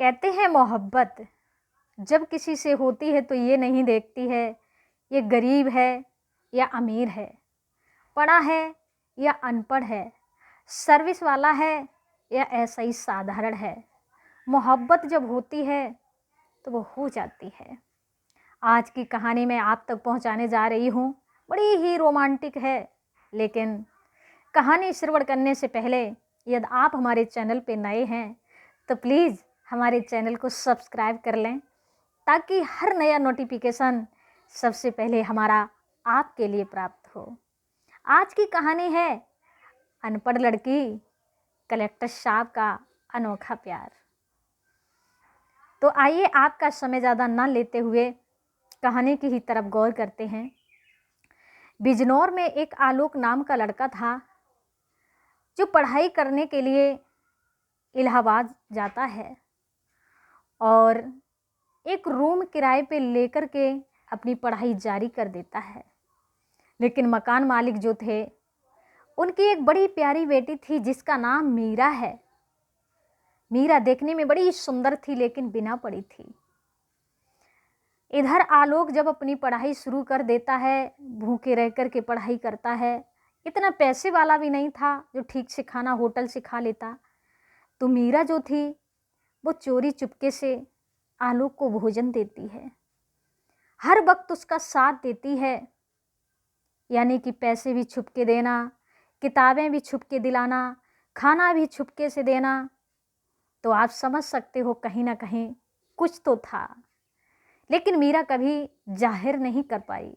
कहते हैं मोहब्बत जब किसी से होती है तो ये नहीं देखती है ये गरीब है या अमीर है, पढ़ा है या अनपढ़ है, सर्विस वाला है या ऐसा ही साधारण है। मोहब्बत जब होती है तो वो हो जाती है। आज की कहानी मैं आप तक पहुंचाने जा रही हूँ। बड़ी ही रोमांटिक है, लेकिन कहानी श्रवण करने से पहले यदि आप हमारे चैनल पे नए हैं तो प्लीज़ हमारे चैनल को सब्सक्राइब कर लें, ताकि हर नया नोटिफिकेशन सबसे पहले हमारा आपके लिए प्राप्त हो। आज की कहानी है अनपढ़ लड़की कलेक्टर साहब का अनोखा प्यार। तो आइए आपका समय ज़्यादा ना लेते हुए कहानी की ही तरफ गौर करते हैं। बिजनौर में एक आलोक नाम का लड़का था जो पढ़ाई करने के लिए इलाहाबाद जाता है और एक रूम किराए पे लेकर के अपनी पढ़ाई जारी कर देता है। लेकिन मकान मालिक जो थे, उनकी एक बड़ी प्यारी बेटी थी जिसका नाम मीरा है। मीरा देखने में बड़ी सुंदर थी, लेकिन बिना पढ़ी थी। इधर आलोक जब अपनी पढ़ाई शुरू कर देता है, भूखे रह कर के पढ़ाई करता है। इतना पैसे वाला भी नहीं था जो ठीक से खाना होटल से खा लेता। तो मीरा जो थी वो चोरी चुपके से आलोक को भोजन देती है, हर वक्त उसका साथ देती है। यानी कि पैसे भी छुप के देना, किताबें भी छुप के दिलाना, खाना भी छुपके से देना। तो आप समझ सकते हो कहीं ना कहीं कुछ तो था, लेकिन मीरा कभी जाहिर नहीं कर पाई।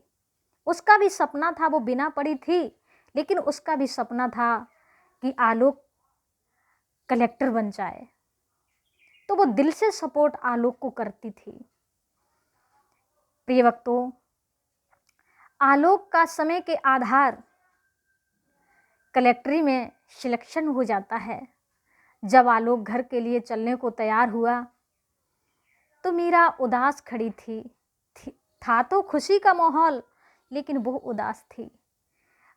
उसका भी सपना था, वो बिना पढ़ी थी, लेकिन उसका भी सपना था कि आलोक कलेक्टर बन जाए। तो वो दिल से सपोर्ट आलोक को करती थी। प्रिय वक्तों, आलोक का समय के आधार कलेक्ट्री में सिलेक्शन हो जाता है। जब आलोक घर के लिए चलने को तैयार हुआ तो मीरा उदास खड़ी थी। था तो खुशी का माहौल, लेकिन वो उदास थी।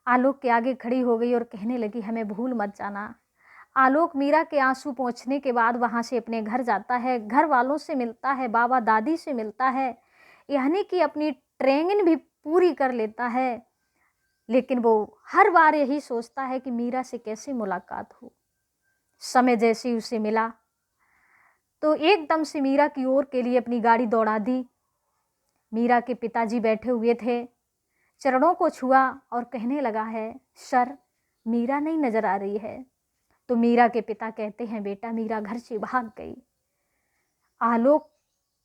आलोक के आगे खड़ी हो गई और कहने लगी, हमें भूल मत जाना। आलोक मीरा के आंसू पोंछने के बाद वहाँ से अपने घर जाता है, घर वालों से मिलता है, बाबा दादी से मिलता है, यानी कि अपनी ट्रेनिंग भी पूरी कर लेता है। लेकिन वो हर बार यही सोचता है कि मीरा से कैसे मुलाकात हो। समय जैसे ही उसे मिला तो एकदम से मीरा की ओर के लिए अपनी गाड़ी दौड़ा दी। मीरा के पिताजी बैठे हुए थे, चरणों को छुआ और कहने लगा है, सर मीरा नहीं नजर आ रही है। तो मीरा के पिता कहते हैं, बेटा मीरा घर से भाग गई। आलोक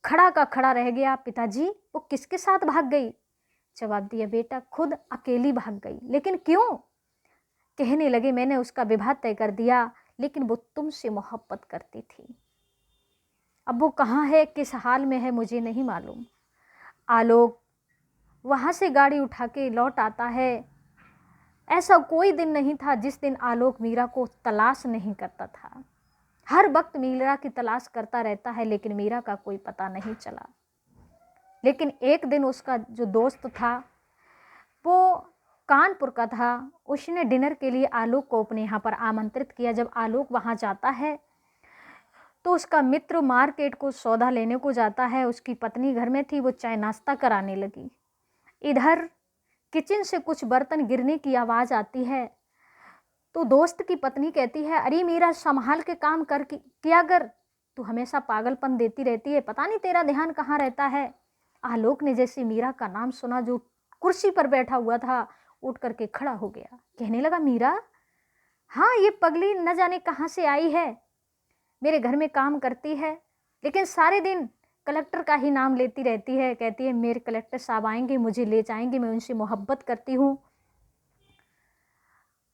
खड़ा का खड़ा रह गया। पिताजी वो किसके साथ भाग गई? जवाब दिया, बेटा खुद अकेली भाग गई। लेकिन क्यों? कहने लगे, मैंने उसका विवाह तय कर दिया, लेकिन वो तुमसे मोहब्बत करती थी। अब वो कहाँ है, किस हाल में है, मुझे नहीं मालूम। आलोक वहाँ से गाड़ी उठा के लौट आता है। ऐसा कोई दिन नहीं था जिस दिन आलोक मीरा को तलाश नहीं करता था। हर वक्त मीरा की तलाश करता रहता है, लेकिन मीरा का कोई पता नहीं चला। लेकिन एक दिन उसका जो दोस्त था वो कानपुर का था। उसने डिनर के लिए आलोक को अपने यहाँ पर आमंत्रित किया। जब आलोक वहाँ जाता है तो उसका मित्र मार्केट को सौदा लेने को जाता है। उसकी पत्नी घर में थी, वो चाय नाश्ता कराने लगी। इधर किचन से कुछ बर्तन गिरने की आवाज़ आती है। तो दोस्त की पत्नी कहती है, अरे मीरा संभाल के काम कर किया कर, तू हमेशा पागलपन देती रहती है, पता नहीं तेरा ध्यान कहाँ रहता है। आलोक ने जैसे मीरा का नाम सुना, जो कुर्सी पर बैठा हुआ था उठ करके खड़ा हो गया। कहने लगा, मीरा? हाँ, ये पगली न जाने कहाँ से आई है, मेरे घर में काम करती है, लेकिन सारे दिन कलेक्टर का ही नाम लेती रहती है। कहती है, मेरे कलेक्टर साहब आएंगे, मुझे ले जाएंगे, मैं उनसे मोहब्बत करती हूँ।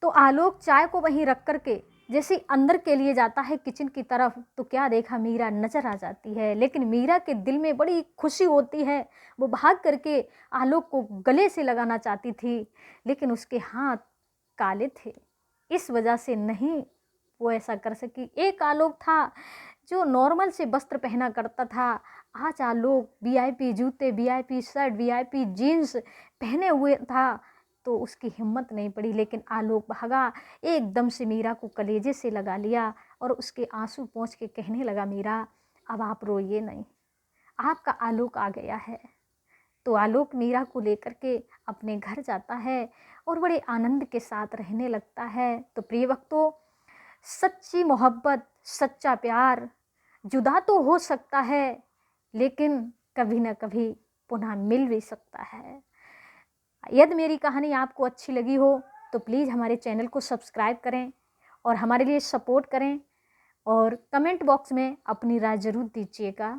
तो आलोक चाय को वहीं रख करके जैसे अंदर के लिए जाता है किचन की तरफ, तो क्या देखा, मीरा नजर आ जाती है। लेकिन मीरा के दिल में बड़ी खुशी होती है। वो भाग करके आलोक को गले से लगाना चाहती थी, लेकिन उसके हाथ काले थे, इस वजह से नहीं वो ऐसा कर सकी। एक आलोक था जो नॉर्मल से वस्त्र पहना करता था। आज आलोक वीआईपी जूते, वीआईपी शर्ट, वीआईपी जीन्स पहने हुए था, तो उसकी हिम्मत नहीं पड़ी। लेकिन आलोक भागा, एकदम से मीरा को कलेजे से लगा लिया और उसके आंसू पोंछ के कहने लगा, मीरा अब आप रोइए नहीं, आपका आलोक आ गया है। तो आलोक मीरा को लेकर के अपने घर जाता है और बड़े आनंद के साथ रहने लगता है। तो प्रिय भक्तों, सच्ची मोहब्बत, सच्चा प्यार जुदा तो हो सकता है, लेकिन कभी ना कभी पुनः मिल भी सकता है। यदि मेरी कहानी आपको अच्छी लगी हो तो प्लीज़ हमारे चैनल को सब्सक्राइब करें और हमारे लिए सपोर्ट करें और कमेंट बॉक्स में अपनी राय ज़रूर दीजिएगा।